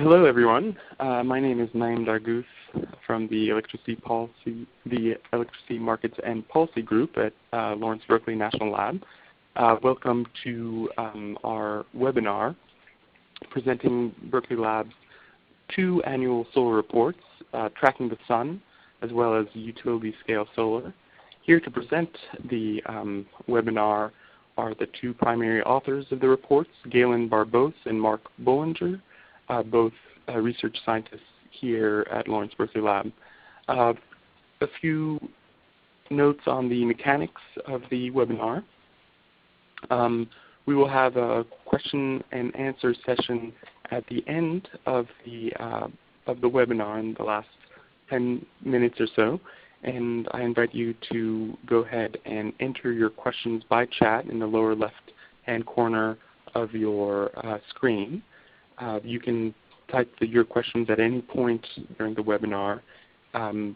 Hello, everyone. My name is Naim Dargous from the Electricity Markets and Policy Group at Lawrence Berkeley National Lab. Welcome to our webinar presenting Berkeley Lab's 2 annual solar reports, Tracking the Sun, as well as Utility Scale Solar. Here to present the webinar are the 2 primary authors of the reports, Galen Barbos and Mark Bollinger, both research scientists here at Lawrence Berkeley Lab. A few notes on the mechanics of the webinar. We will have a question and answer session at the end of the webinar in the last 10 minutes or so. And I invite you to go ahead and enter your questions by chat in the lower left-hand corner of your screen. You can type your questions at any point during the webinar, and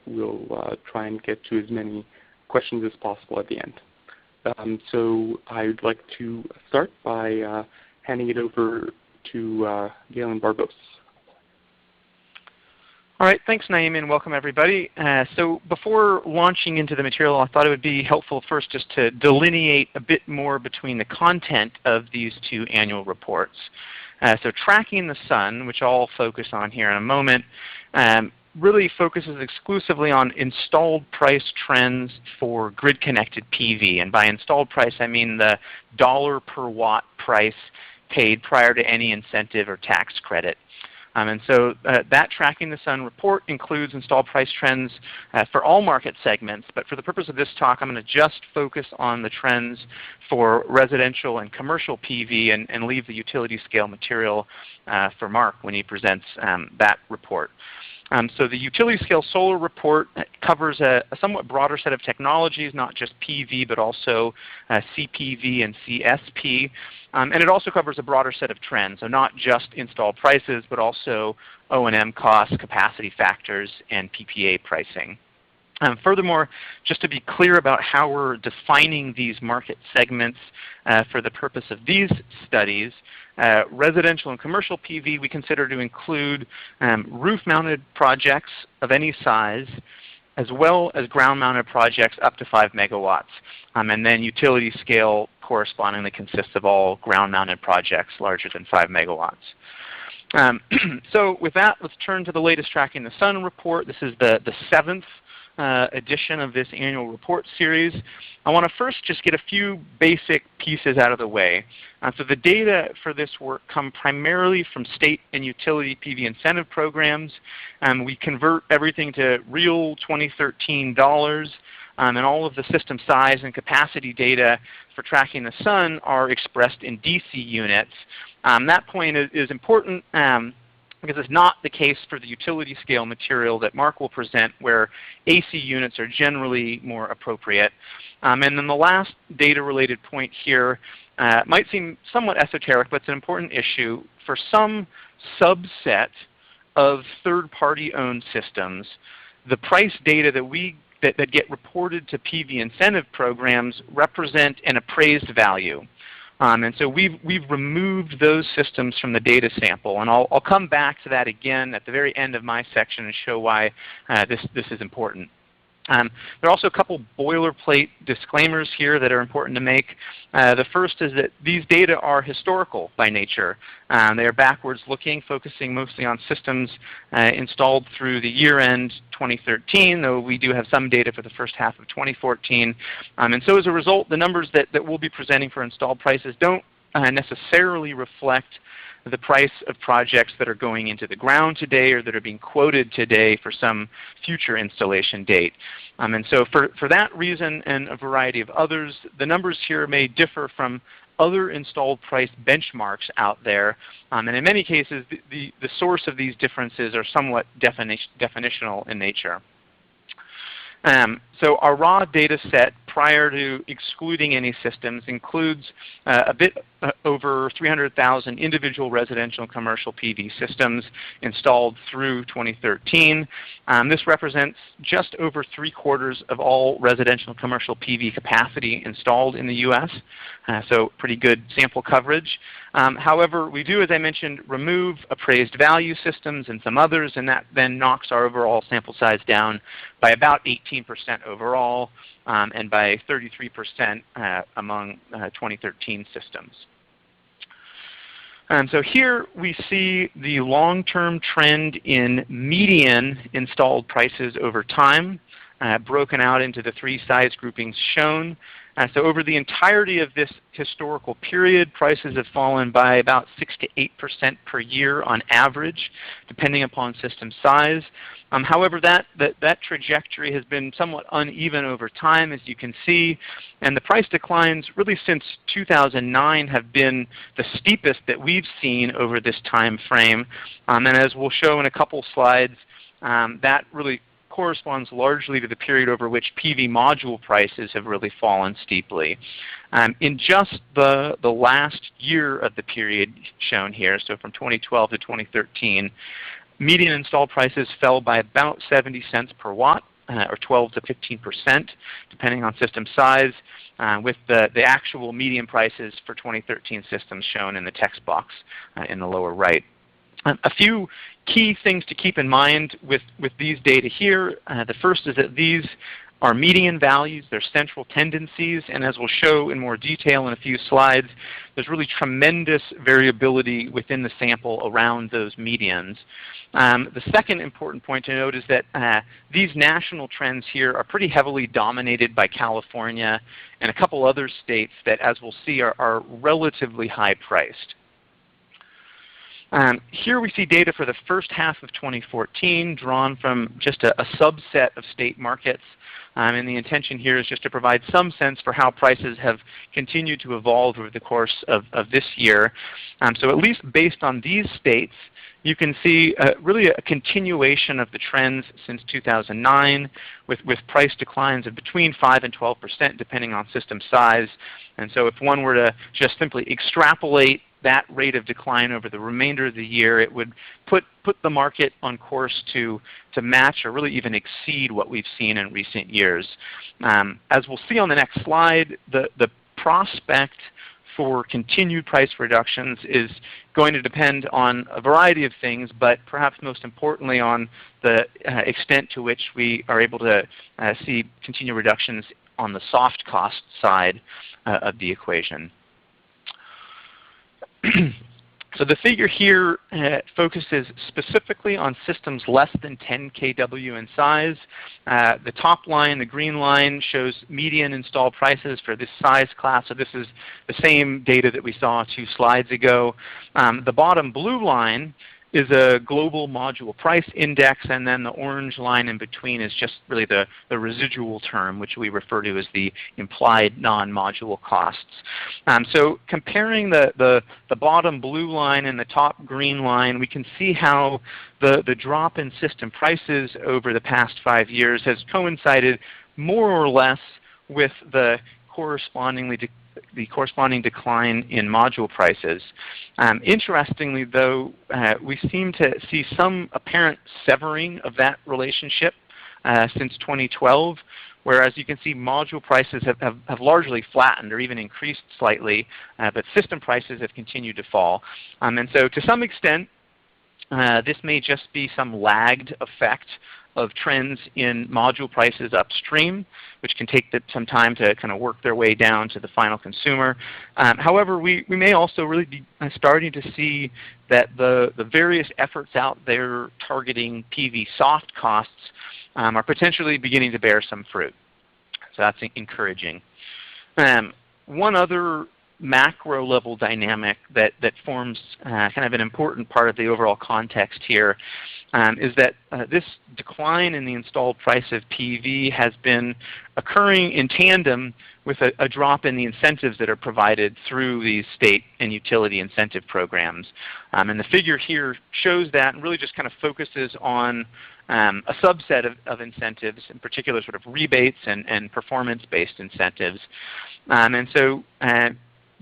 we'll try and get to as many questions as possible at the end. So I'd like to start by handing it over to Galen Barbos. All right, thanks Naim, and welcome everybody. So before launching into the material, I thought it would be helpful first just to delineate a bit more between the content of these 2 annual reports. So Tracking the Sun, which I'll focus on here in a moment, really focuses exclusively on installed price trends for grid-connected PV. And by installed price, I mean the dollar per watt price paid prior to any incentive or tax credit. And so that Tracking the Sun report includes installed price trends for all market segments. But for the purpose of this talk, I'm going to just focus on the trends for residential and commercial PV and leave the utility scale material for Mark when he presents that report. So the utility scale solar report covers a somewhat broader set of technologies, not just PV, but also CPV and CSP. And it also covers a broader set of trends, so not just installed prices, but also O&M costs, capacity factors, and PPA pricing. Furthermore, just to be clear about how we're defining these market segments for the purpose of these studies, residential and commercial PV we consider to include roof-mounted projects of any size, as well as ground-mounted projects up to 5 megawatts. And then utility scale correspondingly consists of all ground-mounted projects larger than 5 megawatts. So with that, let's turn to the latest Tracking the Sun report. This is the 7th edition of this annual report series. I want to first just get a few basic pieces out of the way. So the data for this work come primarily from state and utility PV incentive programs. We convert everything to real 2013 dollars, and all of the system size and capacity data for Tracking the Sun are expressed in DC units. That point is important because it's not the case for the utility scale material that Mark will present, where AC units are generally more appropriate. And then the last data-related point here might seem somewhat esoteric, but it's an important issue. For some subset of third-party owned systems, the price data that get reported to PV incentive programs represent an appraised value. And so we've removed those systems from the data sample, and I'll come back to that again at the very end of my section and show why this is important. There are also a couple boilerplate disclaimers here that are important to make. The first is that these data are historical by nature. They are backwards looking, focusing mostly on systems installed through the year-end 2013, though we do have some data for the first half of 2014. And so as a result, the numbers that we'll be presenting for installed prices don't necessarily reflect the price of projects that are going into the ground today or that are being quoted today for some future installation date. And so for that reason and a variety of others, the numbers here may differ from other installed price benchmarks out there. And in many cases, the source of these differences are somewhat definitional in nature. So our raw data set prior to excluding any systems includes a bit over 300,000 individual residential and commercial PV systems installed through 2013. This represents just over 3/4 of all residential and commercial PV capacity installed in the U.S., so pretty good sample coverage. However, we do, as I mentioned, remove appraised value systems and some others, and that then knocks our overall sample size down by about 18% overall, and by 33% among 2013 systems. So here we see the long-term trend in median installed prices over time, broken out into the 3 size groupings shown. So over the entirety of this historical period, prices have fallen by about 6 to 8% per year on average, depending upon system size. However, that trajectory has been somewhat uneven over time, as you can see, and the price declines really since 2009 have been the steepest that we've seen over this time frame. And as we'll show in a couple slides, that really corresponds largely to the period over which PV module prices have really fallen steeply. In just the last year of the period shown here, so from 2012 to 2013, median installed prices fell by about 70 cents per watt, or 12 to 15%, depending on system size, with the actual median prices for 2013 systems shown in the text box in the lower right. A few key things to keep in mind with these data here. The first is that these are median values, they're central tendencies, and as we'll show in more detail in a few slides, there's really tremendous variability within the sample around those medians. The second important point to note is that these national trends here are pretty heavily dominated by California and a couple other states that, as we'll see, are relatively high priced. Here we see data for the first half of 2014 drawn from just a subset of state markets. And the intention here is just to provide some sense for how prices have continued to evolve over the course of this year. So at least based on these states, you can see really a continuation of the trends since 2009 with price declines of between 5 and 12% depending on system size. And so if one were to just simply extrapolate that rate of decline over the remainder of the year, it would put the market on course to match or really even exceed what we've seen in recent years. As we'll see on the next slide, the prospect for continued price reductions is going to depend on a variety of things, but perhaps most importantly on the extent to which we are able to see continued reductions on the soft cost side of the equation. So the figure here focuses specifically on systems less than 10 kW in size. The top line, the green line, shows median installed prices for this size class. So this is the same data that we saw 2 slides ago. The bottom blue line is a global module price index, and then the orange line in between is just really the residual term, which we refer to as the implied non-module costs. So comparing the bottom blue line and the top green line, we can see how the drop in system prices over the past 5 years has coincided more or less with the corresponding decline in module prices. Interestingly, though, we seem to see some apparent severing of that relationship since 2012, whereas you can see module prices have largely flattened or even increased slightly, but system prices have continued to fall. And so to some extent, this may just be some lagged effect of trends in module prices upstream, which can take some time to kind of work their way down to the final consumer. However, we may also really be starting to see that the various efforts out there targeting PV soft costs are potentially beginning to bear some fruit. So that's encouraging. One other macro level dynamic that forms kind of an important part of the overall context here is that this decline in the installed price of PV has been occurring in tandem with a drop in the incentives that are provided through these state and utility incentive programs. And the figure here shows that and really just kind of focuses on a subset of incentives, in particular sort of rebates and performance-based incentives. And so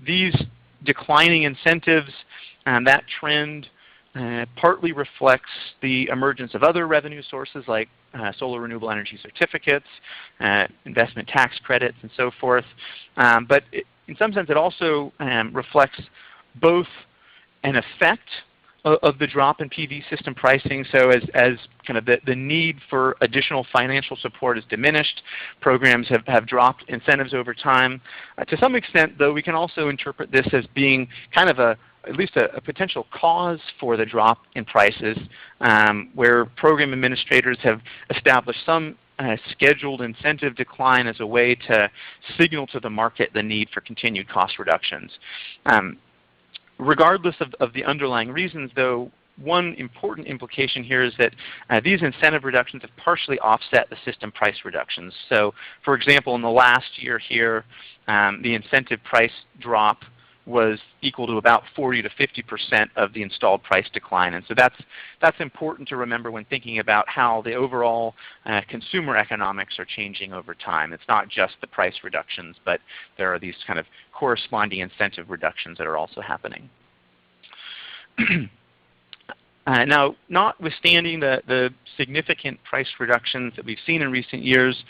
these declining incentives, that trend partly reflects the emergence of other revenue sources like solar renewable energy certificates, investment tax credits, and so forth. But in some sense, it also reflects both an effect of the drop in PV system pricing. So as kind of the need for additional financial support is diminished, programs have dropped incentives over time. To some extent, though, we can also interpret this as being kind of at least a potential cause for the drop in prices, where program administrators have established some scheduled incentive decline as a way to signal to the market the need for continued cost reductions. Regardless of the underlying reasons, though, one important implication here is that these incentive reductions have partially offset the system price reductions. So, for example, in the last year here, the incentive price drop was equal to about 40 to 50% of the installed price decline. And so that's important to remember when thinking about how the overall consumer economics are changing over time. It's not just the price reductions, but there are these kind of corresponding incentive reductions that are also happening. Now, notwithstanding the significant price reductions that we've seen in recent years,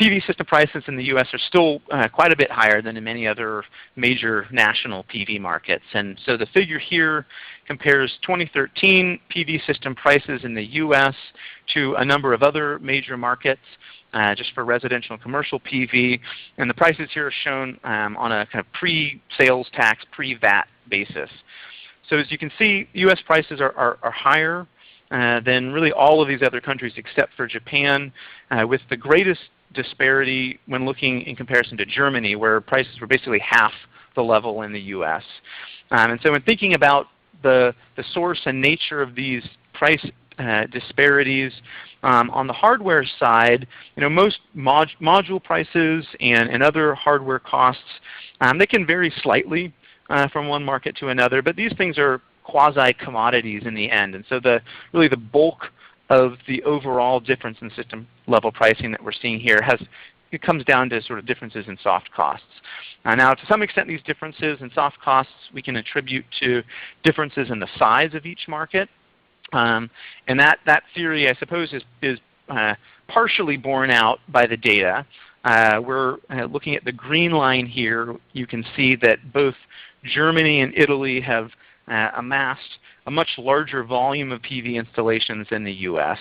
PV system prices in the U.S. are still quite a bit higher than in many other major national PV markets. And so the figure here compares 2013 PV system prices in the U.S. to a number of other major markets, just for residential and commercial PV. And the prices here are shown on a kind of pre-sales tax, pre-VAT basis. So as you can see, U.S. prices are higher than really all of these other countries except for Japan, with the greatest disparity when looking in comparison to Germany, where prices were basically half the level in the U.S. And so when thinking about the source and nature of these price disparities, on the hardware side, most module prices and other hardware costs, they can vary slightly from one market to another, but these things are quasi-commodities in the end. And so really the bulk of the overall difference in system level pricing that we're seeing here it comes down to sort of differences in soft costs. Now, to some extent, these differences in soft costs we can attribute to differences in the size of each market. And that theory, I suppose, is partially borne out by the data. We're looking at the green line here. You can see that both Germany and Italy have amassed a much larger volume of PV installations than the U.S.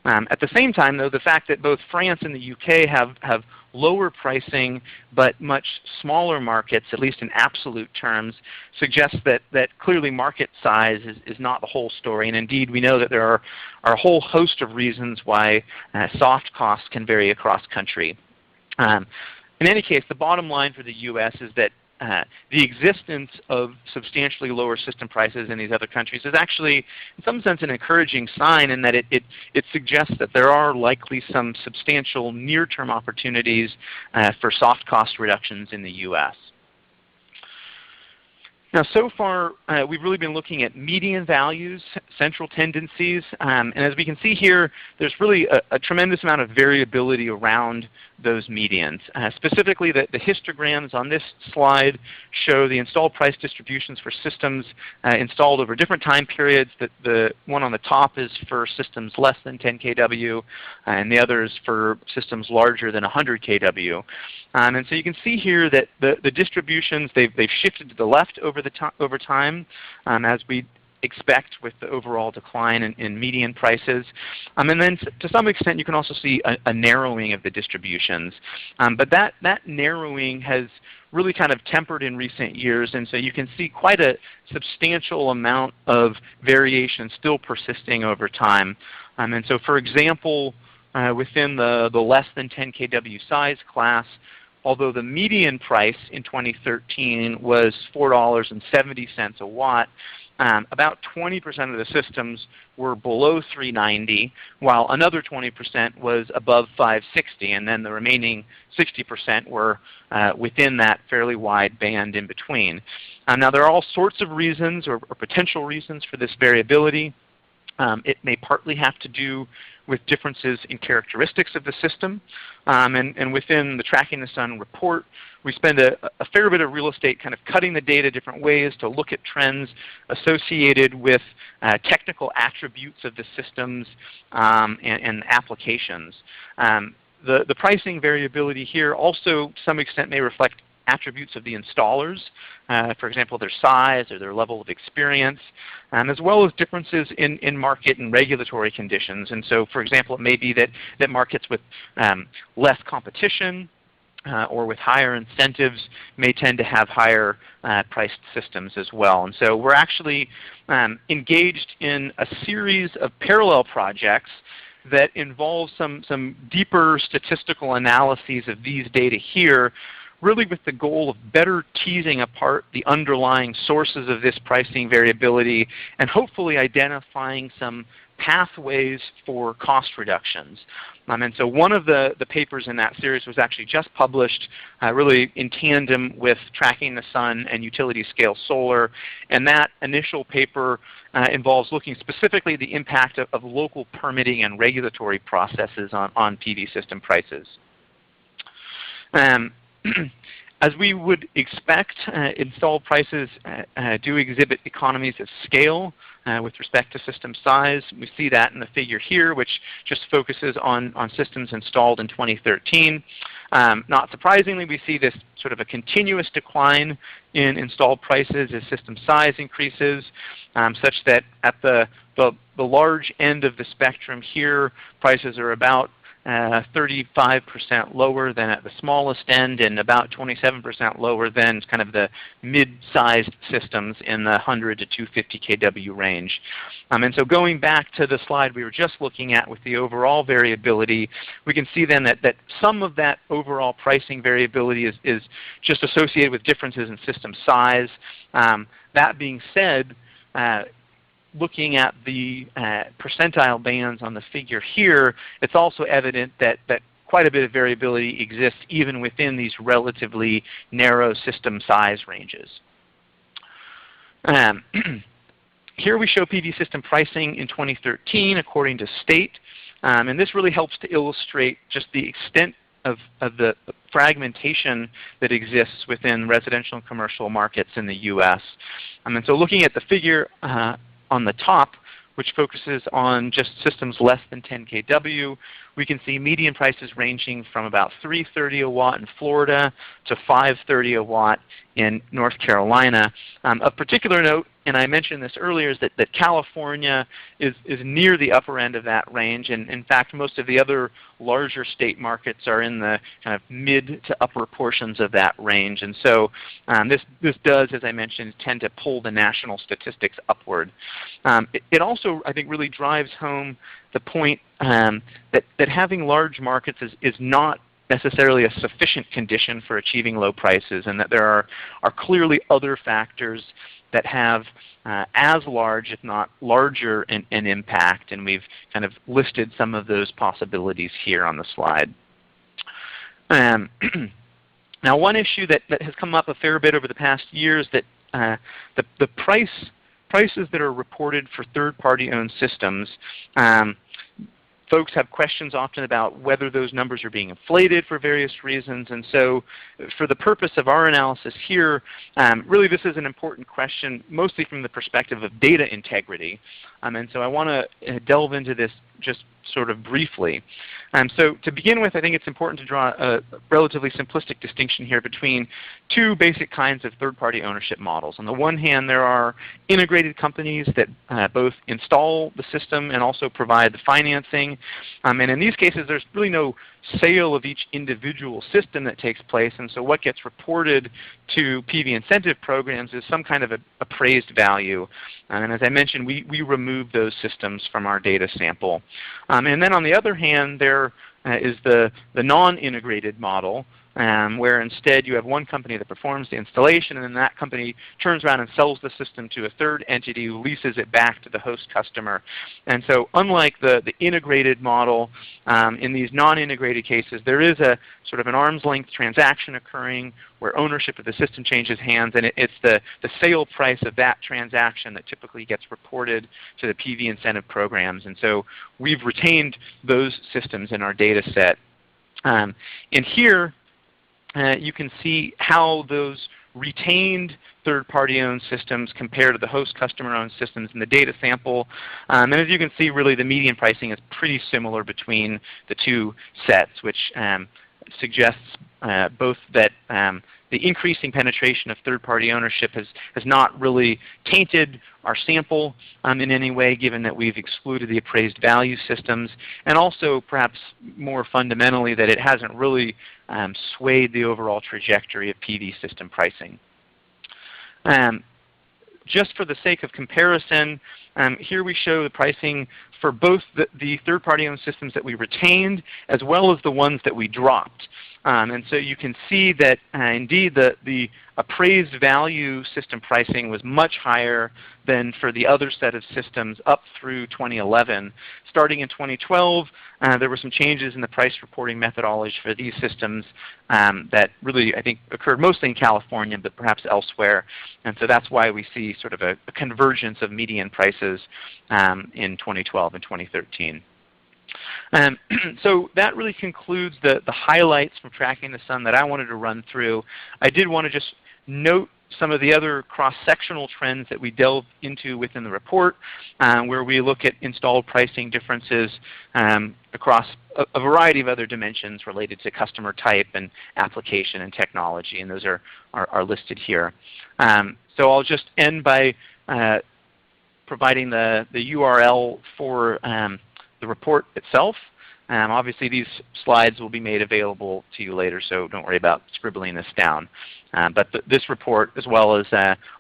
At the same time, though, the fact that both France and the U.K. have lower pricing but much smaller markets, at least in absolute terms, suggests that clearly market size is not the whole story. And indeed, we know that there are a whole host of reasons why soft costs can vary across country. In any case, the bottom line for the U.S. is that the existence of substantially lower system prices in these other countries is actually, in some sense, an encouraging sign, in that it suggests that there are likely some substantial near-term opportunities for soft cost reductions in the U.S. Now, so far, we've really been looking at median values, central tendencies, and as we can see here, there's really a tremendous amount of variability around those medians. Specifically, the histograms on this slide show the installed price distributions for systems installed over different time periods. The one on the top is for systems less than 10 kW, and the other is for systems larger than 100 kW. And so you can see here that the distributions, they've shifted to the left over time, as we expect with the overall decline in median prices. And then to some extent you can also see a narrowing of the distributions. But that narrowing has really kind of tempered in recent years, and so you can see quite a substantial amount of variation still persisting over time. And so, for example, within the less than 10 kW size class, although the median price in 2013 was $4.70 a watt, about 20% of the systems were below 390, while another 20% was above 560, and then the remaining 60% were within that fairly wide band in between. Now, there are all sorts of reasons or potential reasons for this variability. It may partly have to do with differences in characteristics of the system. And within the Tracking the Sun report, we spend a fair bit of real estate kind of cutting the data different ways to look at trends associated with technical attributes of the systems and applications. The pricing variability here also to some extent may reflect attributes of the installers, for example, their size or their level of experience, as well as differences in market and regulatory conditions. And so, for example, it may be that markets with less competition or with higher incentives may tend to have higher priced systems as well. And so we're actually engaged in a series of parallel projects that involve some deeper statistical analyses of these data here, really with the goal of better teasing apart the underlying sources of this pricing variability and hopefully identifying some pathways for cost reductions. And so one of the papers in that series was actually just published really in tandem with Tracking the Sun and utility scale solar. And that initial paper involves looking specifically at the impact of local permitting and regulatory processes on PV system prices. As we would expect, installed prices do exhibit economies of scale with respect to system size. We see that in the figure here, which just focuses on systems installed in 2013. Not surprisingly, we see this sort of a continuous decline in installed prices as system size increases, such that at the large end of the spectrum here, prices are about 35% lower than at the smallest end and about 27% lower than kind of the mid-sized systems in the 100 to 250 kW range. And so going back to the slide we were just looking at with the overall variability, we can see then that some of that overall pricing variability is just associated with differences in system size. That being said, looking at the percentile bands on the figure here, it's also evident that quite a bit of variability exists even within these relatively narrow system size ranges. Here we show PV system pricing in 2013 according to state. And this really helps to illustrate just the extent of the fragmentation that exists within residential and commercial markets in the US. And so looking at the figure on the top, which focuses on just systems less than 10 kW, we can see median prices ranging from about $3.30 a watt in Florida to $5.30 a watt in North Carolina. Of particular note, and I mentioned this earlier, is that California is near the upper end of that range, and in fact most of the other larger state markets are in the kind of mid to upper portions of that range. And so this does, as I mentioned, tend to pull the national statistics upward. It also, I think, really drives home the point that having large markets is not necessarily a sufficient condition for achieving low prices, and that there are clearly other factors that have as large, if not larger, an impact, and we've kind of listed some of those possibilities here on the slide. Now, one issue that has come up a fair bit over the past year is that the prices that are reported for third-party owned systems, folks have questions often about whether those numbers are being inflated for various reasons. And so for the purpose of our analysis here, really this is an important question mostly from the perspective of data integrity. And so I want to delve into this just sort of briefly. So to begin with, I think it's important to draw a relatively simplistic distinction here between two basic kinds of third-party ownership models. On the one hand, there are integrated companies that both install the system and also provide the financing. And in these cases, there's really no sale of each individual system that takes place. And so what gets reported to PV incentive programs is some kind of appraised value. And as I mentioned, we remove those systems from our data sample. And then on the other hand, there is the non-integrated model, where instead you have one company that performs the installation, and then that company turns around and sells the system to a third entity who leases it back to the host customer. And so unlike the integrated model, in these non-integrated cases, there is a sort of an arm's length transaction occurring where ownership of the system changes hands, and it's the sale price of that transaction that typically gets reported to the PV incentive programs. And so we've retained those systems in our data set. And here you can see how those retained third-party owned systems compare to the host customer owned systems in the data sample. And as you can see, really the median pricing is pretty similar between the two sets, which suggests both that the increasing penetration of third-party ownership has not really tainted our sample in any way, given that we've excluded the appraised value systems, and also perhaps more fundamentally that it hasn't really swayed the overall trajectory of PV system pricing. Just for the sake of comparison, here we show the pricing for both the third-party owned systems that we retained as well as the ones that we dropped. And so you can see that indeed the appraised value system pricing was much higher than for the other set of systems up through 2011. Starting in 2012, there were some changes in the price reporting methodology for these systems that really, I think, occurred mostly in California, but perhaps elsewhere. And so that's why we see sort of a convergence of median prices in 2012 and 2013. So that really concludes the highlights from Tracking the Sun that I wanted to run through. I did want to just note some of the other cross-sectional trends that we delve into within the report, where we look at installed pricing differences across a variety of other dimensions related to customer type and application and technology, and those are listed here. So I'll just end by providing the URL for the report itself. Obviously these slides will be made available to you later, so don't worry about scribbling this down. But this report, as well as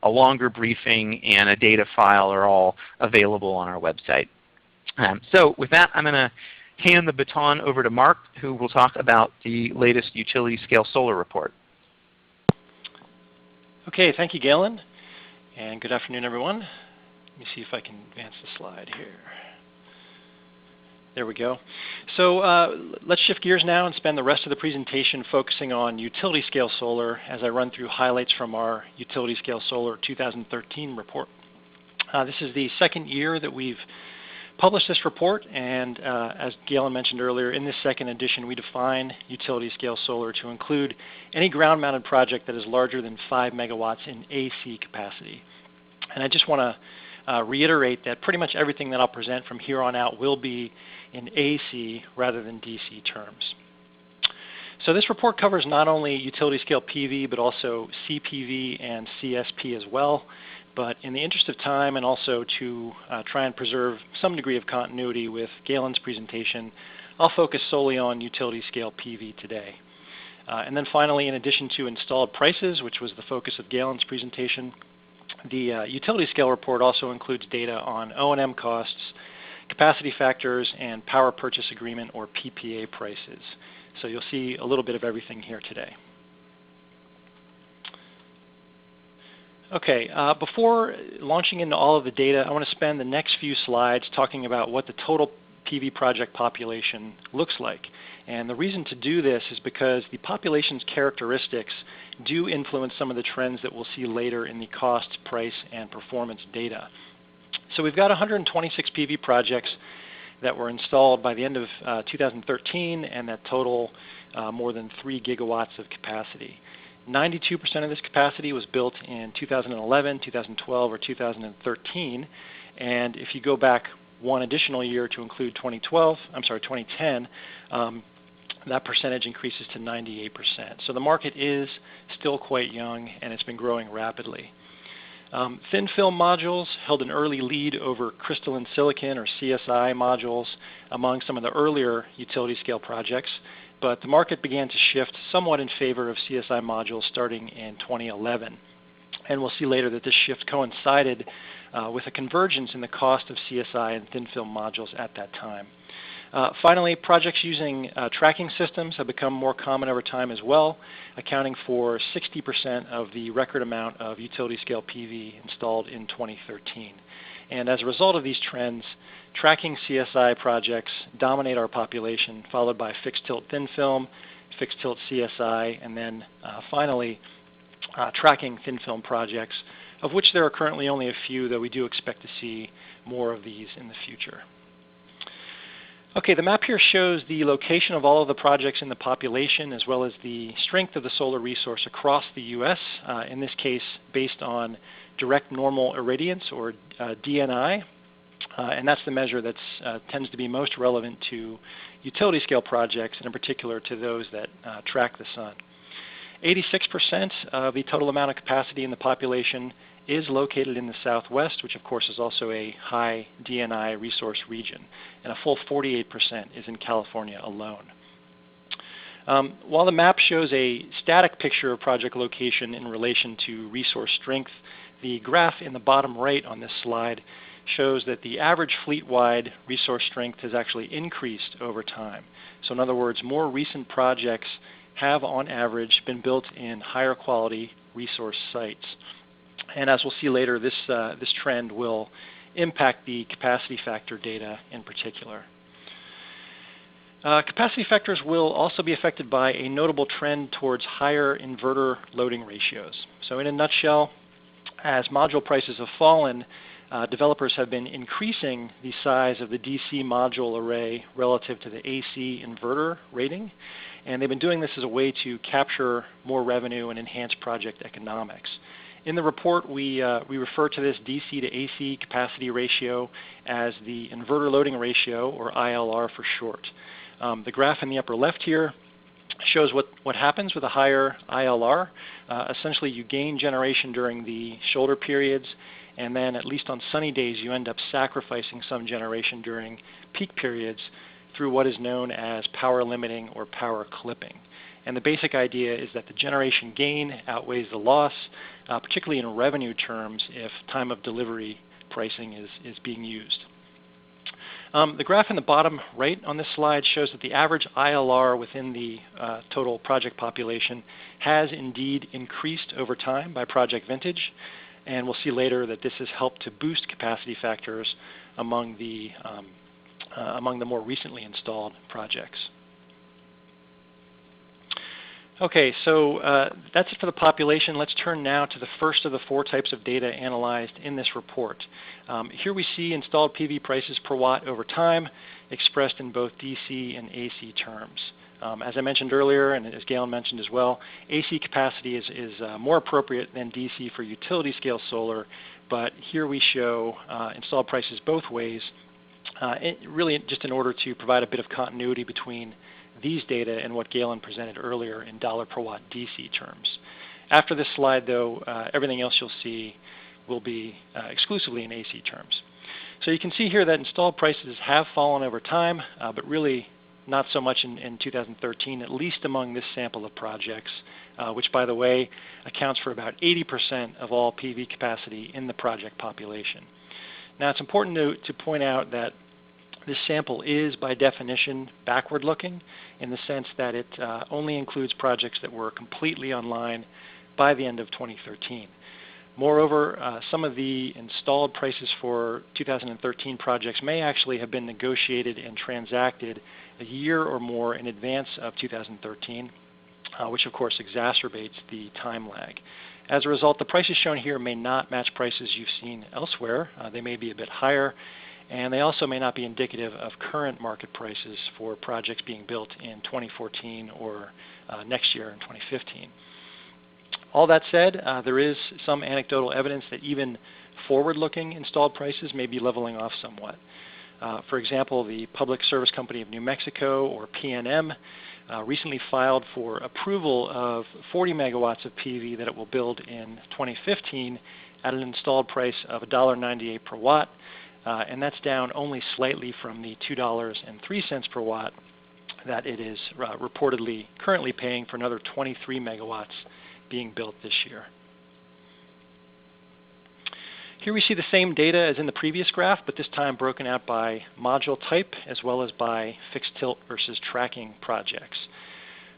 a longer briefing and a data file, are all available on our website. So with that, I'm going to hand the baton over to Mark, who will talk about the latest utility scale solar report. Okay, thank you, Galen, and good afternoon, everyone. Let me see if I can advance the slide here. There we go. So let's shift gears now and spend the rest of the presentation focusing on utility scale solar as I run through highlights from our utility scale solar 2013 report. This is the second year that we've published this report, and as Galen mentioned earlier, in this second edition we define utility scale solar to include any ground-mounted project that is larger than 5 megawatts in AC capacity. And I just want to reiterate that pretty much everything that I'll present from here on out will be in AC rather than DC terms. So this report covers not only utility scale PV but also CPV and CSP as well. But in the interest of time and also to try and preserve some degree of continuity with Galen's presentation, I'll focus solely on utility scale PV today. And then finally, in addition to installed prices, which was the focus of Galen's presentation, the utility scale report also includes data on O&M costs, capacity factors, and power purchase agreement or PPA prices. So you'll see a little bit of everything here today. Okay, before launching into all of the data, I want to spend the next few slides talking about what the total PV project population looks like. And the reason to do this is because the population's characteristics do influence some of the trends that we'll see later in the cost, price, and performance data. So we've got 126 PV projects that were installed by the end of 2013, and that total more than 3 gigawatts of capacity. 92% of this capacity was built in 2011, 2012, or 2013, and if you go back one additional year to include 2010, that percentage increases to 98%. So the market is still quite young, and it's been growing rapidly. Thin film modules held an early lead over crystalline silicon or CSI modules among some of the earlier utility scale projects, but the market began to shift somewhat in favor of CSI modules starting in 2011. And we'll see later that this shift coincided with a convergence in the cost of CSI and thin film modules at that time. Finally, projects using tracking systems have become more common over time as well, accounting for 60% of the record amount of utility-scale PV installed in 2013. And as a result of these trends, tracking CSI projects dominate our population, followed by fixed-tilt thin film, fixed-tilt CSI, and then finally tracking thin film projects, of which there are currently only a few, though we do expect to see more of these in the future. Okay, the map here shows the location of all of the projects in the population as well as the strength of the solar resource across the U.S., in this case based on Direct Normal Irradiance, or DNI, and that's the measure that tends to be most relevant to utility scale projects, and in particular to those that track the sun. 86% of the total amount of capacity in the population is located in the Southwest, which of course is also a high DNI resource region, and a full 48% is in California alone. While the map shows a static picture of project location in relation to resource strength, the graph in the bottom right on this slide shows that the average fleet-wide resource strength has actually increased over time. So in other words, more recent projects have on average been built in higher quality resource sites. And as we'll see later, this trend will impact the capacity factor data in particular. Capacity factors will also be affected by a notable trend towards higher inverter loading ratios. So in a nutshell, as module prices have fallen, developers have been increasing the size of the DC module array relative to the AC inverter rating, and they've been doing this as a way to capture more revenue and enhance project economics. In the report, we refer to this DC to AC capacity ratio as the inverter loading ratio, or ILR for short. The graph in the upper left here shows what happens with a higher ILR. Essentially, you gain generation during the shoulder periods, and then at least on sunny days, you end up sacrificing some generation during peak periods through what is known as power limiting or power clipping. And the basic idea is that the generation gain outweighs the loss, particularly in revenue terms if time of delivery pricing is being used. The graph in the bottom right on this slide shows that the average ILR within the total project population has indeed increased over time by project vintage, and we'll see later that this has helped to boost capacity factors among the more recently installed projects. Okay, so that's it for the population. Let's turn now to the first of the four types of data analyzed in this report. Here we see installed PV prices per watt over time, expressed in both DC and AC terms. As I mentioned earlier, and as Galen mentioned as well, AC capacity is more appropriate than DC for utility scale solar, but here we show installed prices both ways, really just in order to provide a bit of continuity between these data and what Galen presented earlier in dollar per watt DC terms. After this slide, though, everything else you'll see will be exclusively in AC terms. So you can see here that installed prices have fallen over time, but really not so much in 2013, at least among this sample of projects, which, by the way, accounts for about 80% of all PV capacity in the project population. Now, it's important to point out that this sample is, by definition, backward-looking in the sense that it only includes projects that were completely online by the end of 2013. Moreover, some of the installed prices for 2013 projects may actually have been negotiated and transacted a year or more in advance of 2013, which of course exacerbates the time lag. As a result, the prices shown here may not match prices you've seen elsewhere. They may be a bit higher, and they also may not be indicative of current market prices for projects being built in 2014 or next year in 2015. All that said, there is some anecdotal evidence that even forward-looking installed prices may be leveling off somewhat. For example, the Public Service Company of New Mexico, or PNM, recently filed for approval of 40 megawatts of PV that it will build in 2015 at an installed price of $1.98 per watt. And that's down only slightly from the $2.03 per watt that it is reportedly currently paying for another 23 megawatts being built this year. Here we see the same data as in the previous graph, but this time broken out by module type as well as by fixed tilt versus tracking projects.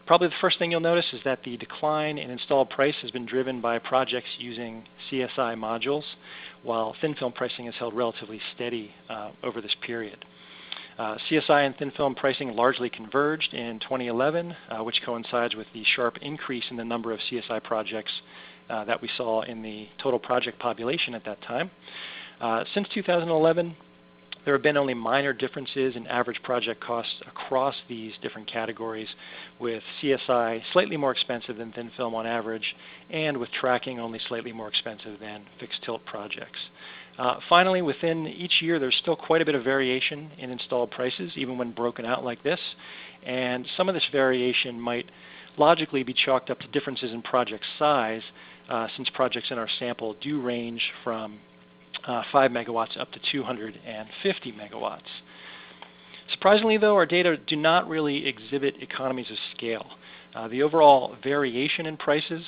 Probably the first thing you'll notice is that the decline in installed price has been driven by projects using CSI modules, while thin film pricing has held relatively steady over this period. CSI and thin film pricing largely converged in 2011, which coincides with the sharp increase in the number of CSI projects that we saw in the total project population at that time. Since 2011, there have been only minor differences in average project costs across these different categories, with CSI slightly more expensive than thin film on average, and with tracking only slightly more expensive than fixed tilt projects. Finally, within each year, there's still quite a bit of variation in installed prices, even when broken out like this. And some of this variation might logically be chalked up to differences in project size, since projects in our sample do range from 5 megawatts up to 250 megawatts. Surprisingly, though, our data do not really exhibit economies of scale. The overall variation in prices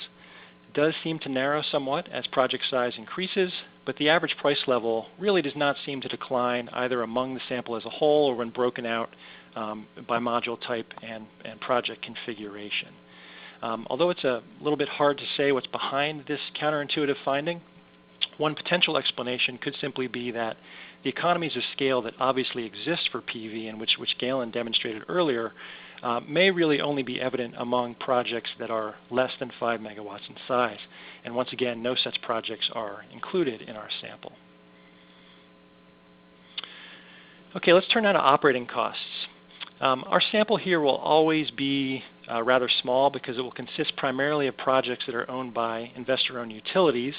does seem to narrow somewhat as project size increases, but the average price level really does not seem to decline either among the sample as a whole or when broken out by module type and project configuration. Although it's a little bit hard to say what's behind this counterintuitive finding, one potential explanation could simply be that the economies of scale that obviously exist for PV and which Galen demonstrated earlier may really only be evident among projects that are less than 5 megawatts in size. And once again, no such projects are included in our sample. Okay, let's turn now to operating costs. Our sample here will always be rather small because it will consist primarily of projects that are owned by investor-owned utilities,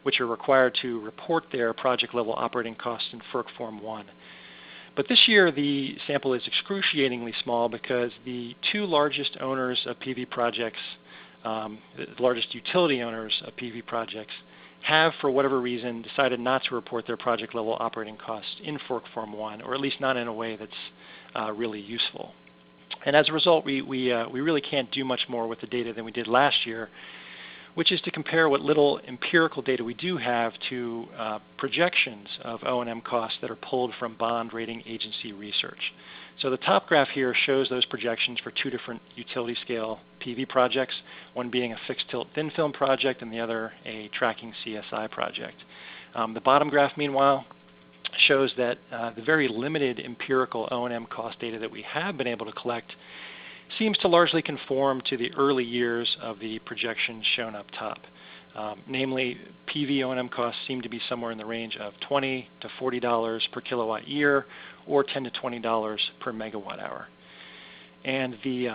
which are required to report their project-level operating costs in FERC Form 1. But this year, the sample is excruciatingly small because the two largest owners of PV projects, the largest utility owners of PV projects, have, for whatever reason, decided not to report their project-level operating costs in FERC Form 1, or at least not in a way that's really useful. And as a result, we really can't do much more with the data than we did last year, which is to compare what little empirical data we do have to projections of O&M costs that are pulled from bond rating agency research. So the top graph here shows those projections for two different utility scale PV projects, one being a fixed tilt thin film project and the other a tracking CSI project. The bottom graph, meanwhile, shows that the very limited empirical O&M cost data that we have been able to collect seems to largely conform to the early years of the projections shown up top. Namely, PV O&M costs seem to be somewhere in the range of $20 to $40 per kilowatt year, or $10 to $20 per megawatt hour. And the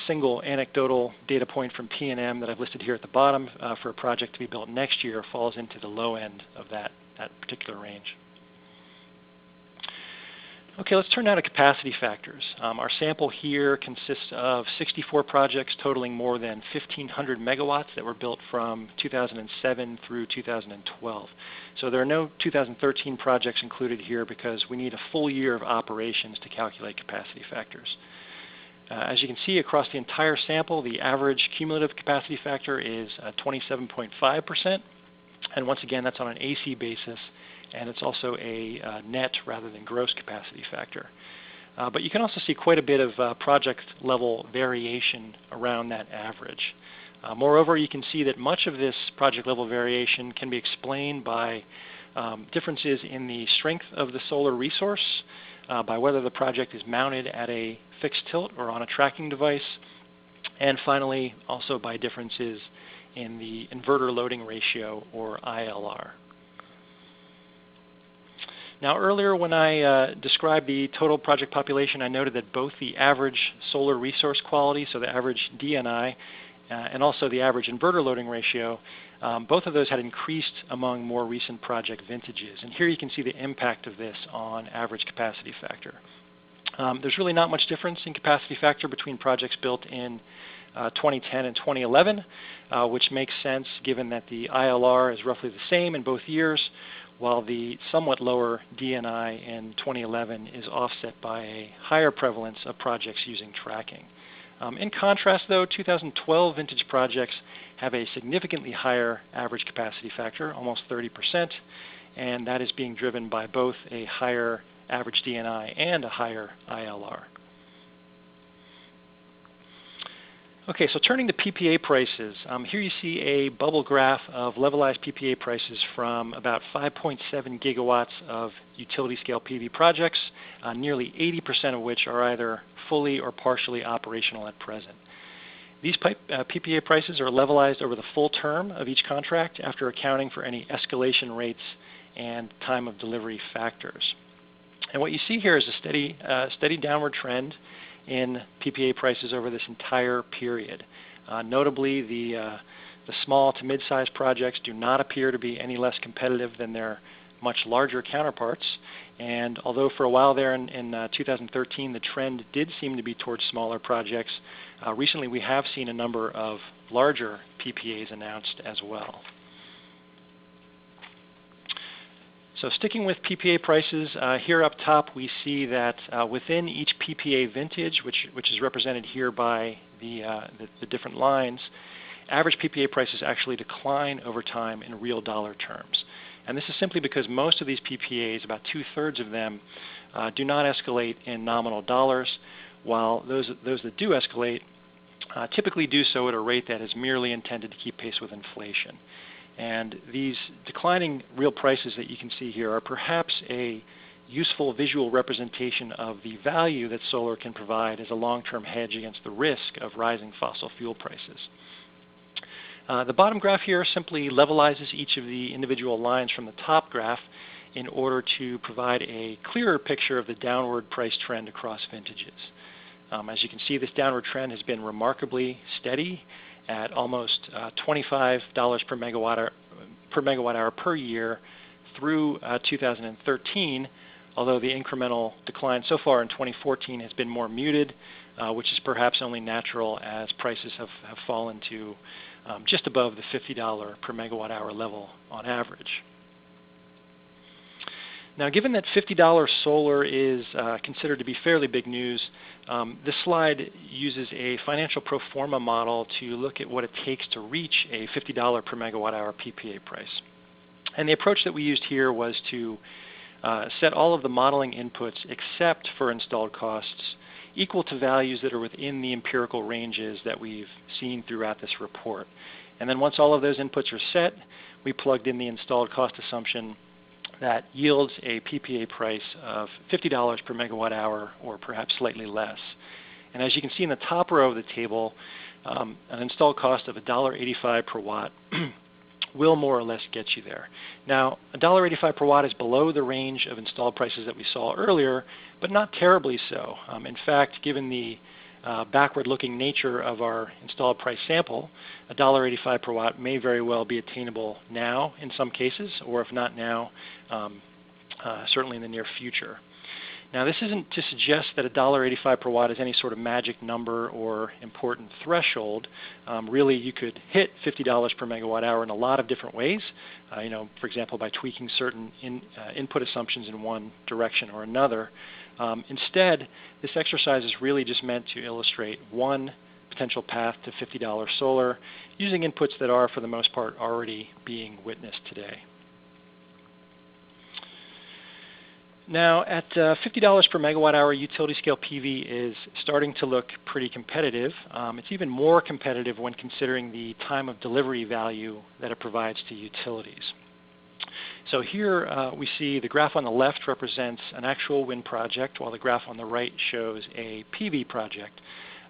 single anecdotal data point from P&M that I've listed here at the bottom for a project to be built next year falls into the low end of that particular range. Okay, let's turn now to capacity factors. Our sample here consists of 64 projects totaling more than 1,500 megawatts that were built from 2007 through 2012. So there are no 2013 projects included here because we need a full year of operations to calculate capacity factors. As you can see across the entire sample, the average cumulative capacity factor is 27.5%. And once again, that's on an AC basis, and it's also a net rather than gross capacity factor. But you can also see quite a bit of project-level variation around that average. Moreover, you can see that much of this project-level variation can be explained by differences in the strength of the solar resource, by whether the project is mounted at a fixed tilt or on a tracking device, and finally also by differences in the inverter loading ratio, or ILR. Now earlier when I described the total project population, I noted that both the average solar resource quality, so the average DNI, and also the average inverter loading ratio, both of those had increased among more recent project vintages. And here you can see the impact of this on average capacity factor. There's really not much difference in capacity factor between projects built in 2010 and 2011, which makes sense given that the ILR is roughly the same in both years, while the somewhat lower DNI in 2011 is offset by a higher prevalence of projects using tracking. In contrast, though, 2012 vintage projects have a significantly higher average capacity factor, almost 30%, and that is being driven by both a higher average DNI and a higher ILR. Okay, so turning to PPA prices, here you see a bubble graph of levelized PPA prices from about 5.7 gigawatts of utility-scale PV projects, nearly 80% of which are either fully or partially operational at present. These PPA prices are levelized over the full term of each contract after accounting for any escalation rates and time of delivery factors. And what you see here is a steady downward trend in PPA prices over this entire period. Notably, the small to mid-sized projects do not appear to be any less competitive than their much larger counterparts. And although for a while there in 2013 the trend did seem to be towards smaller projects, recently we have seen a number of larger PPAs announced as well. So sticking with PPA prices, here up top we see that within each PPA vintage, which is represented here by the different lines, average PPA prices actually decline over time in real dollar terms. And this is simply because most of these PPAs, about 2/3 of them, do not escalate in nominal dollars, while those that do escalate typically do so at a rate that is merely intended to keep pace with inflation. And these declining real prices that you can see here are perhaps a useful visual representation of the value that solar can provide as a long-term hedge against the risk of rising fossil fuel prices. The bottom graph here simply levelizes each of the individual lines from the top graph in order to provide a clearer picture of the downward price trend across vintages. As you can see, this downward trend has been remarkably steady at almost $25 per megawatt hour per year through 2013, although the incremental decline so far in 2014 has been more muted, which is perhaps only natural as prices have fallen to just above the $50 per megawatt hour level on average. Now, given that $50 solar is considered to be fairly big news, this slide uses a financial pro forma model to look at what it takes to reach a $50 per megawatt hour PPA price. And the approach that we used here was to set all of the modeling inputs except for installed costs equal to values that are within the empirical ranges that we've seen throughout this report. And then once all of those inputs are set, we plugged in the installed cost assumption that yields a PPA price of $50 per megawatt hour, or perhaps slightly less. And as you can see in the top row of the table, an installed cost of $1.85 per watt will more or less get you there. Now, $1.85 per watt is below the range of installed prices that we saw earlier, but not terribly so. In fact, given the backward-looking nature of our installed price sample, $1.85 per watt may very well be attainable now in some cases, or if not now, certainly in the near future. Now, this isn't to suggest that $1.85 per watt is any sort of magic number or important threshold. Really, you could hit $50 per megawatt hour in a lot of different ways, for example, by tweaking certain input assumptions in one direction or another. Instead, this exercise is really just meant to illustrate one potential path to $50 solar using inputs that are, for the most part, already being witnessed today. Now, at $50 per megawatt hour, utility scale PV is starting to look pretty competitive. It's even more competitive when considering the time of delivery value that it provides to utilities. So here we see the graph on the left represents an actual wind project, while the graph on the right shows a PV project.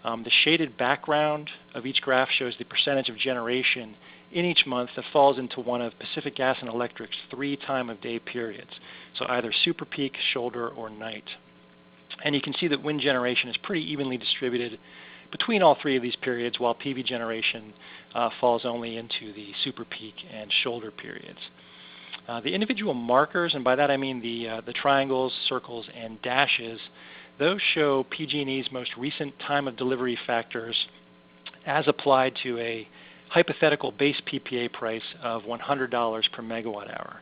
The shaded background of each graph shows the percentage of generation in each month that falls into one of Pacific Gas and Electric's 3 time-of-day periods, so either super peak, shoulder, or night. And you can see that wind generation is pretty evenly distributed between all 3 of these periods, while PV generation falls only into the super peak and shoulder periods. The individual markers, and by that I mean the triangles, circles, and dashes, those show PG&E's most recent time of delivery factors as applied to a hypothetical base PPA price of $100 per megawatt hour.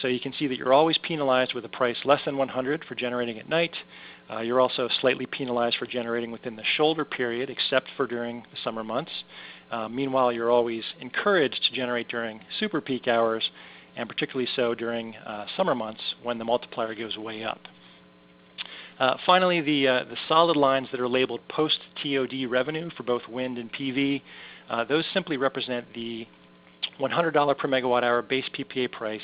So you can see that you're always penalized with a price less than 100 for generating at night. You're also slightly penalized for generating within the shoulder period, except for during the summer months. Meanwhile, you're always encouraged to generate during super peak hours, and particularly so during summer months when the multiplier goes way up. Finally, the solid lines that are labeled post-TOD revenue for both wind and PV, those simply represent the $100 per megawatt hour base PPA price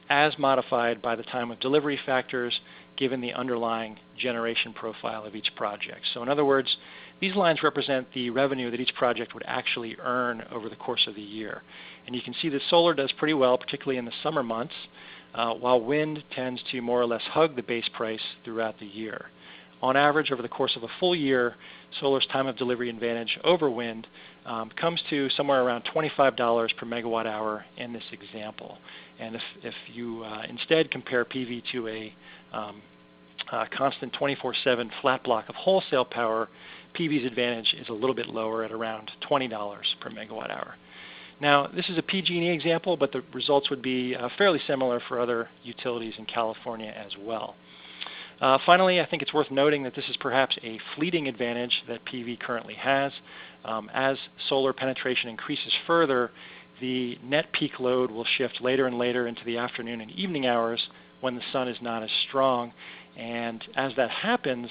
as modified by the time of delivery factors given the underlying generation profile of each project. So in other words, these lines represent the revenue that each project would actually earn over the course of the year. And you can see that solar does pretty well, particularly in the summer months, while wind tends to more or less hug the base price throughout the year. On average, over the course of a full year, solar's time of delivery advantage over wind comes to somewhere around $25 per megawatt hour in this example. And if you instead compare PV to a constant 24/7 flat block of wholesale power, PV's advantage is a little bit lower at around $20 per megawatt hour. Now, this is a PG&E example, but the results would be fairly similar for other utilities in California as well. Finally, I think it's worth noting that this is perhaps a fleeting advantage that PV currently has. As solar penetration increases further, the net peak load will shift later and later into the afternoon and evening hours when the sun is not as strong. And as that happens,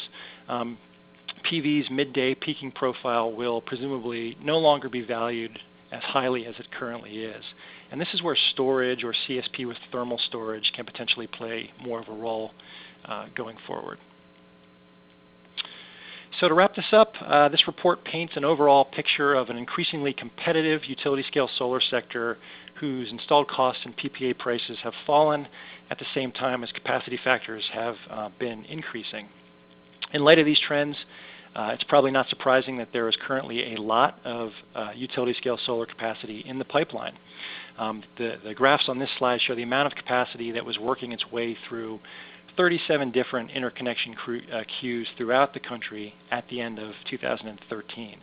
PV's midday peaking profile will presumably no longer be valued as highly as it currently is. And this is where storage or CSP with thermal storage can potentially play more of a role going forward. So to wrap this up, this report paints an overall picture of an increasingly competitive utility-scale solar sector whose installed costs and PPA prices have fallen at the same time as capacity factors have been increasing. In light of these trends, it's probably not surprising that there is currently a lot of utility-scale solar capacity in the pipeline. The graphs on this slide show the amount of capacity that was working its way through 37 different interconnection queues throughout the country at the end of 2013.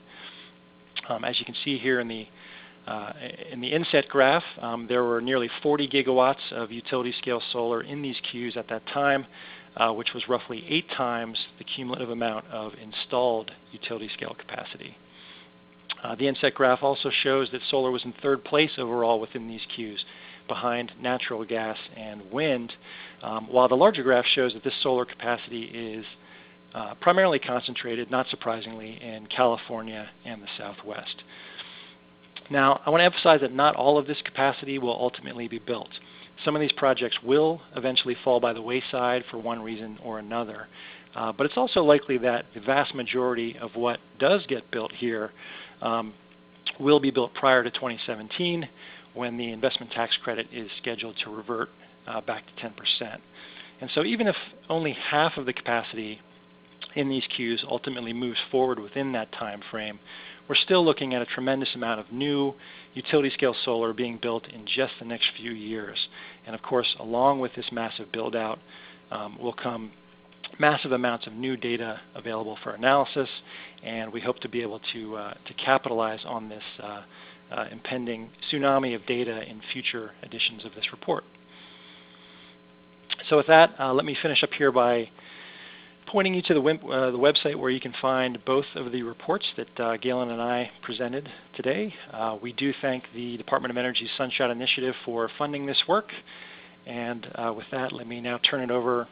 As you can see here in the inset graph, there were nearly 40 gigawatts of utility-scale solar in these queues at that time, which was roughly 8 times the cumulative amount of installed utility-scale capacity. The inset graph also shows that solar was in third place overall within these queues, behind natural gas and wind, while the larger graph shows that this solar capacity is primarily concentrated, not surprisingly, in California and the Southwest. Now, I want to emphasize that not all of this capacity will ultimately be built. Some of these projects will eventually fall by the wayside for one reason or another, but it's also likely that the vast majority of what does get built here will be built prior to 2017, when the investment tax credit is scheduled to revert back to 10%. And so even if only half of the capacity in these queues ultimately moves forward within that time frame, we're still looking at a tremendous amount of new utility-scale solar being built in just the next few years. And of course, along with this massive build-out will come massive amounts of new data available for analysis, and we hope to be able to capitalize on this impending tsunami of data in future editions of this report. So with that, let me finish up here by pointing you to the website where you can find both of the reports that Galen and I presented today. We do thank the Department of Energy's Sunshot Initiative for funding this work. And with that, let me now turn it over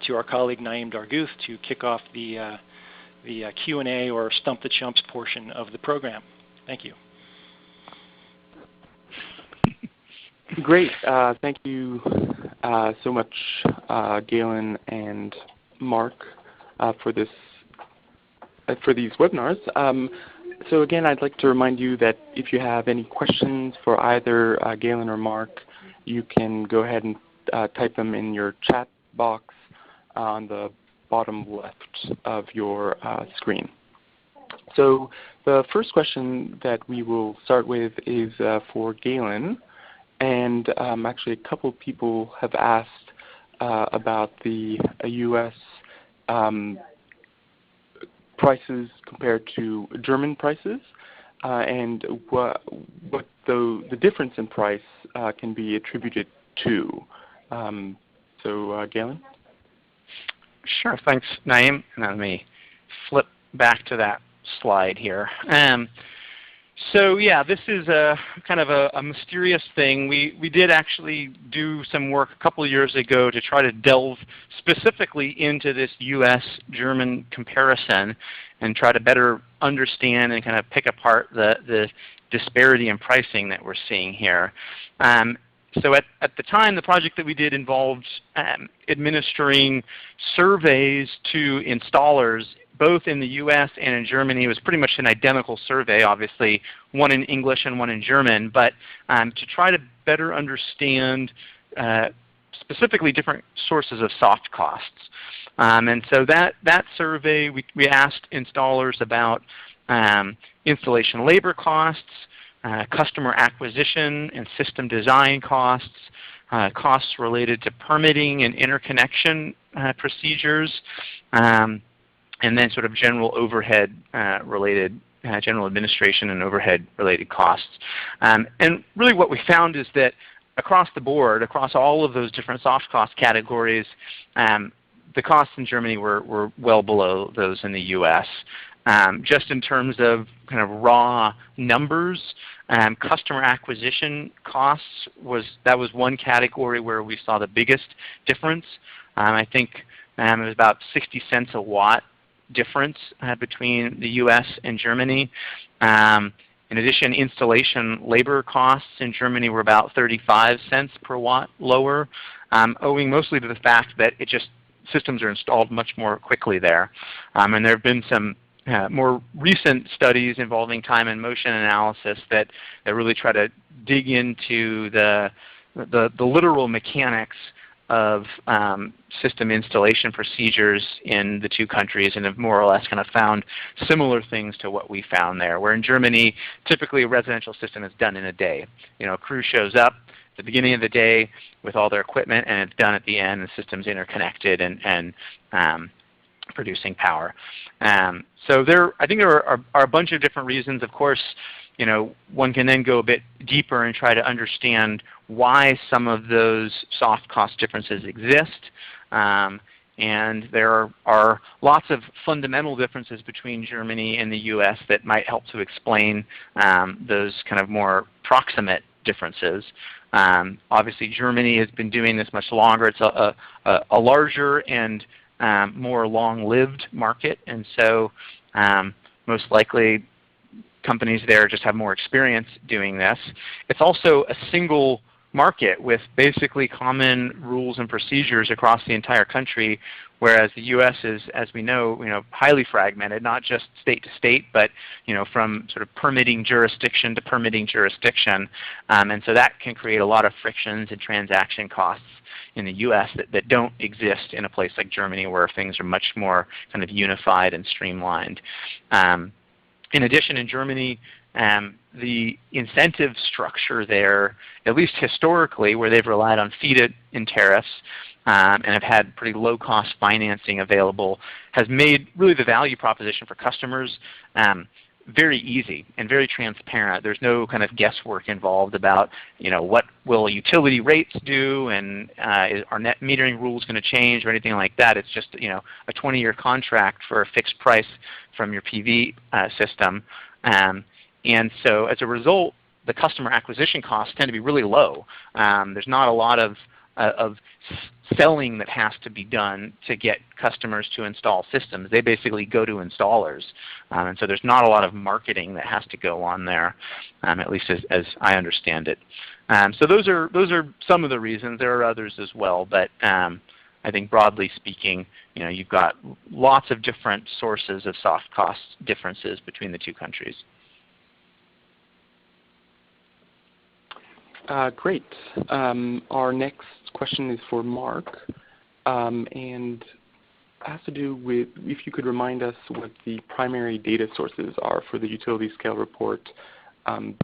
to our colleague Naeem Darguth to kick off the Q&A or Stump the Chumps portion of the program. Thank you. Great. Thank you so much, Galen and Mark, for these webinars. So again, I'd like to remind you that if you have any questions for either Galen or Mark, you can go ahead and type them in your chat box on the bottom left of your screen. So the first question that we will start with is for Galen. And actually, a couple people have asked about the U.S. Prices compared to German prices, and what the difference in price can be attributed 2. Galen? Sure, thanks, Naeem. Now let me flip back to that slide here. So yeah, this is a kind of a mysterious thing. We did actually do some work a couple of years ago to try to delve specifically into this US-German comparison and try to better understand and kind of pick apart the disparity in pricing that we're seeing here. So at the time, the project that we did involved administering surveys to installers both in the US and in Germany. It was pretty much an identical survey, obviously, one in English and one in German, but to try to better understand specifically different sources of soft costs. And so that survey, we asked installers about installation labor costs, customer acquisition and system design costs, costs related to permitting and interconnection procedures, and then sort of general overhead related, general administration and overhead related costs. And really what we found is that across the board, across all of those different soft cost categories, the costs in Germany were well below those in the US. Just in terms of kind of raw numbers, customer acquisition costs was one category where we saw the biggest difference. I think it was about 60 cents a watt difference between the US and Germany. In addition, installation labor costs in Germany were about 35 cents per watt lower, owing mostly to the fact that systems are installed much more quickly there. And there have been some more recent studies involving time and motion analysis that really try to dig into the literal mechanics of system installation procedures in the two countries, and have more or less kind of found similar things to what we found there. Where in Germany, typically a residential system is done in a day. A crew shows up at the beginning of the day with all their equipment, and it's done at the end. The system's interconnected and producing power. So I think there are a bunch of different reasons. Of course, one can then go a bit deeper and try to understand why some of those soft cost differences exist. And there are lots of fundamental differences between Germany and the US that might help to explain those kind of more proximate differences. Obviously, Germany has been doing this much longer. It's a larger and more long-lived market, and so most likely companies there just have more experience doing this. It's also a single market with basically common rules and procedures across the entire country, whereas the US is, as we know, highly fragmented, not just state to state, but from sort of permitting jurisdiction to permitting jurisdiction. And so that can create a lot of frictions and transaction costs in the US that don't exist in a place like Germany, where things are much more kind of unified and streamlined. In addition, in Germany, the incentive structure there, at least historically, where they've relied on feed-in tariffs and have had pretty low-cost financing available, has made really the value proposition for customers very easy and very transparent. There's no kind of guesswork involved about what will utility rates do, and are net metering rules going to change or anything like that. It's just a 20-year contract for a fixed price from your PV system. And so as a result, the customer acquisition costs tend to be really low. There's not a lot of selling that has to be done to get customers to install systems. They basically go to installers. And so there's not a lot of marketing that has to go on there, at least as I understand it. So those are some of the reasons. There are others as well, but I think broadly speaking, you've got lots of different sources of soft cost differences between the two countries. Great. Our next question is for Mark, and has to do with if you could remind us what the primary data sources are for the utility scale report, and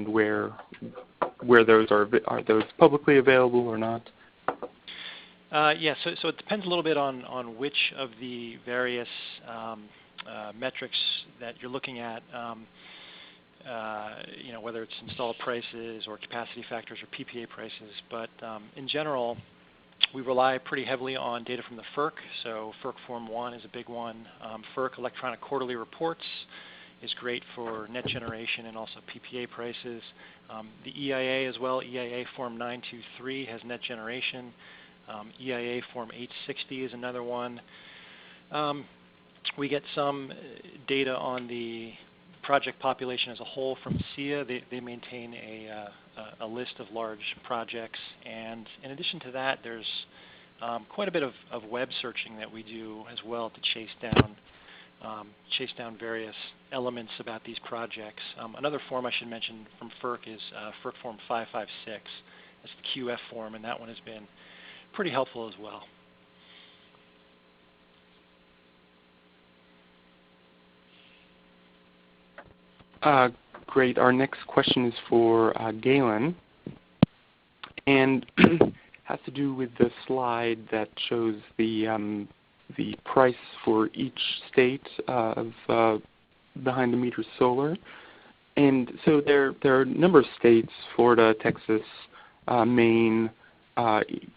where those are those publicly available or not? Yeah, so it depends a little bit on which of the various metrics that you're looking at. whether it's installed prices or capacity factors or PPA prices. But in general, we rely pretty heavily on data from the FERC. So FERC Form 1 is a big one. FERC Electronic Quarterly Reports is great for net generation and also PPA prices. The EIA as well, EIA Form 923 has net generation. EIA Form 860 is another one. We get some data on the project population as a whole from SEIA. They maintain a list of large projects. And in addition to that, there's quite a bit of web searching that we do as well to chase down various elements about these projects. Another form I should mention from FERC is FERC Form 556. That's the QF form, and that one has been pretty helpful as well. Great. Our next question is for Galen, and has to do with the slide that shows the price for each state of behind-the-meter solar. And so there are a number of states, Florida, Texas, Maine,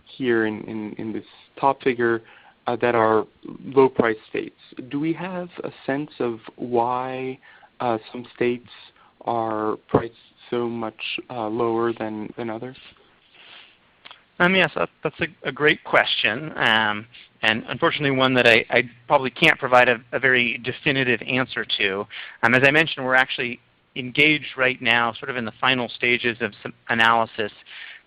here in this top figure, that are low-price states. Do we have a sense of why some states are priced so much lower than others? Yes, that's a great question, and unfortunately one that I probably can't provide a very definitive answer to. As I mentioned, we're actually engaged right now sort of in the final stages of some analysis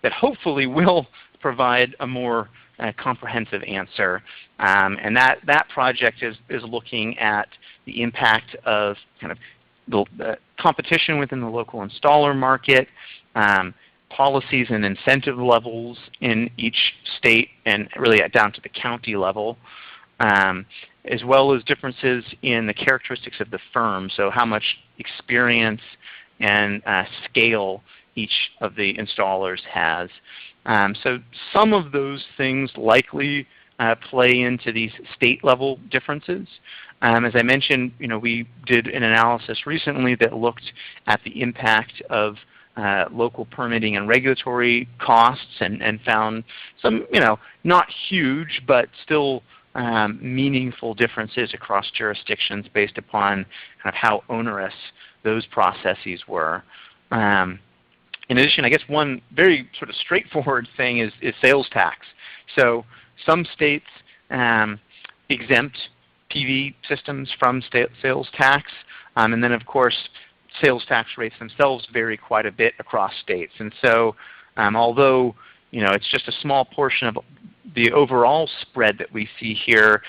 that hopefully will provide a more comprehensive answer. And that project is looking at the impact of kind of the competition within the local installer market, policies and incentive levels in each state, and really down to the county level, as well as differences in the characteristics of the firm, so how much experience and scale each of the installers has. So some of those things likely play into these state-level differences. As I mentioned, we did an analysis recently that looked at the impact of local permitting and regulatory costs, and found some, not huge, but still meaningful differences across jurisdictions based upon kind of how onerous those processes were. In addition, I guess one very sort of straightforward thing is sales tax. So some states exempt PV systems from sales tax, and then of course sales tax rates themselves vary quite a bit across states. And so although it's just a small portion of the overall spread that we see here,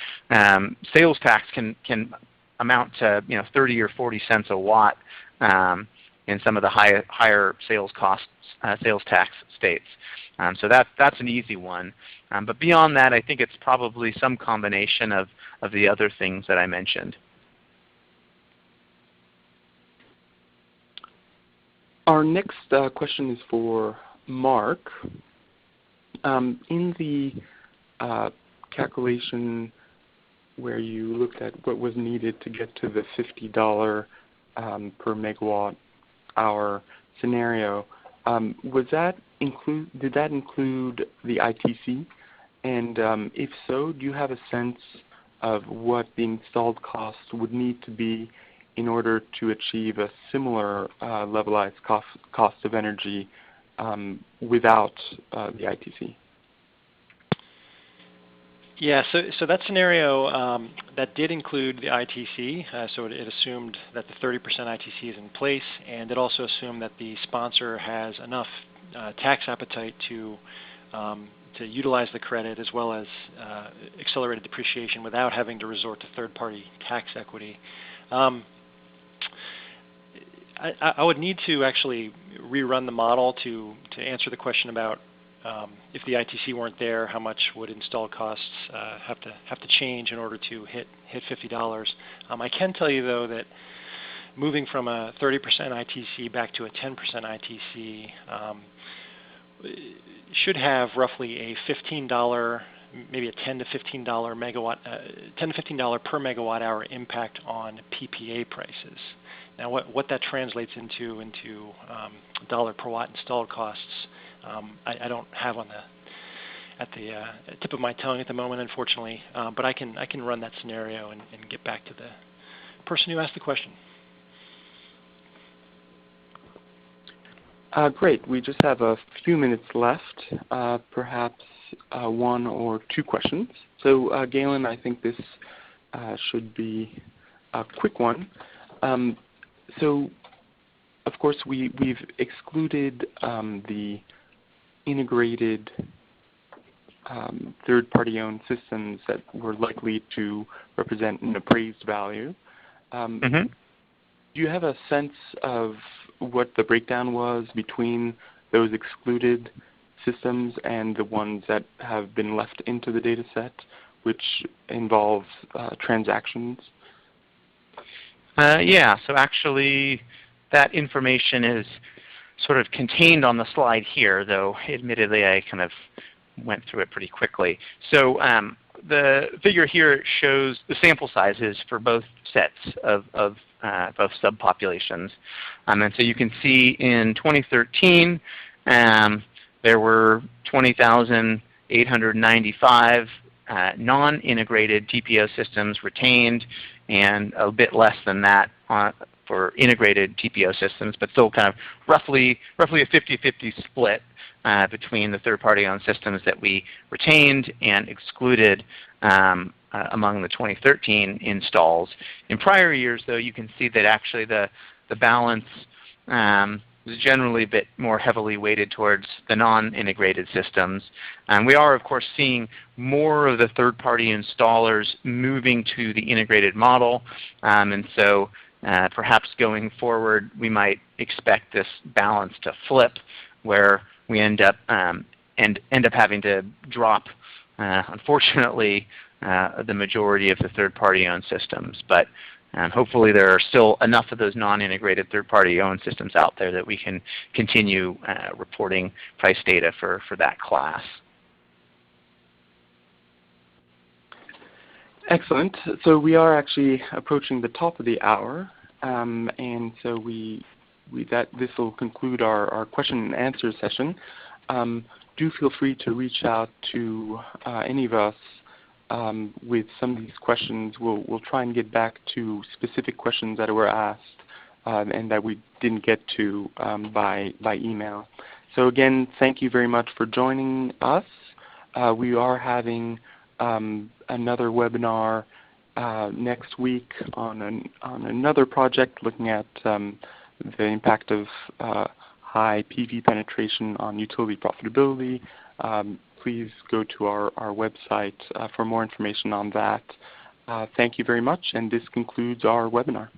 sales tax can amount to 30 or 40 cents a watt in some of the higher sales tax states. So that's an easy one. But beyond that, I think it's probably some combination of the other things that I mentioned. Our next question is for Mark. In the calculation where you looked at what was needed to get to the $50 per megawatt hour scenario, did that include the ITC? And if so, do you have a sense of what the installed cost would need to be in order to achieve a similar levelized cost of energy without the ITC? Yeah, so that scenario that did include the ITC, so it assumed that the 30% ITC is in place, and it also assumed that the sponsor has enough tax appetite to utilize the credit, as well as accelerated depreciation without having to resort to third-party tax equity. I would need to actually rerun the model to answer the question about if the ITC weren't there, how much would installed costs have to change in order to hit $50. I can tell you though that moving from a 30% ITC back to a 10% ITC should have roughly a $15 maybe a $10 to $15 per megawatt hour impact on PPA prices. Now, what that translates into dollar per watt installed costs, I don't have at the tip of my tongue at the moment, unfortunately. But I can run that scenario and get back to the person who asked the question. Great. We just have a few minutes left, perhaps one or two questions. So Galen, I think this should be a quick one. So of course we've excluded the integrated third-party owned systems that were likely to represent an appraised value. Do you have a sense of what the breakdown was between those excluded systems and the ones that have been left into the data set, which involves transactions? Yeah, so actually that information is sort of contained on the slide here, though admittedly I kind of went through it pretty quickly. So the figure here shows the sample sizes for both sets of both subpopulations. And so you can see in 2013 there were 20,895 non-integrated TPO systems retained, and a bit less than that for integrated TPO systems, but still kind of roughly a 50-50 split between the third-party owned systems that we retained and excluded among the 2013 installs. In prior years, though, you can see that actually the balance was generally a bit more heavily weighted towards the non-integrated systems. We are, of course, seeing more of the third-party installers moving to the integrated model, and so perhaps going forward we might expect this balance to flip, where we end up having to drop, unfortunately, the majority of the third-party owned systems. But hopefully there are still enough of those non-integrated third-party owned systems out there that we can continue reporting price data for that class. Excellent. So we are actually approaching the top of the hour, and so this will conclude our question and answer session. Do feel free to reach out to any of us with some of these questions. We'll try and get back to specific questions that were asked and that we didn't get to by email. So again, thank you very much for joining us. We are having another webinar next week on another project looking at the impact of high PV penetration on utility profitability. Please go to our website for more information on that. Thank you very much, and this concludes our webinar.